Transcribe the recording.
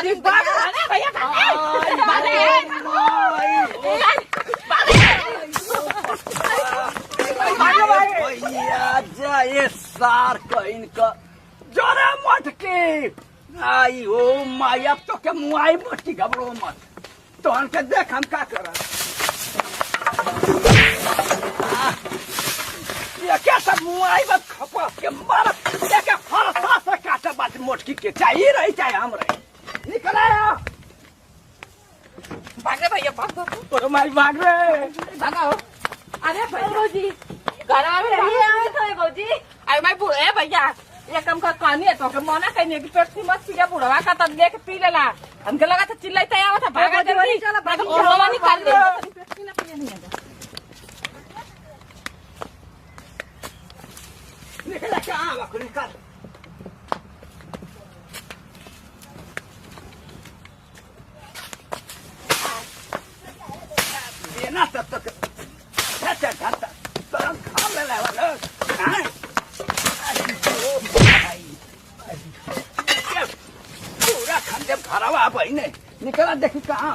अरे भैया भैया ये सार कहीं का जोरे मत के आई हो माई अब तो क्या मुआई मत की घबरो मत तो हमके देख हम क्या कर ये क्या सब मुआई मत खपा के मार क्या फरसा से काटा बात मोटकी के चाहिए रही चाहे हम रही निकले भाग रे भैया भाग तो माई भाग रे भागा हो। अरे भौजी घर में रहिए आए थे भौजी। अरे मैं बूढ़े भैया ये कम का कहानी है तो के मना कहीं की पेट की मत पिया बुढ़वा का तब लेके पी लेला हमके लगा था चिल्लाते आवा था भागा जल्दी चलो, भागी, और चलो, निकाल दे निकले कहाँ बाकु निकाल ये ना तब तक अच्छा घंटा तो खा ले वाला हाँ पूरा खंडे भरावा भाई ने निकला देखी कहाँ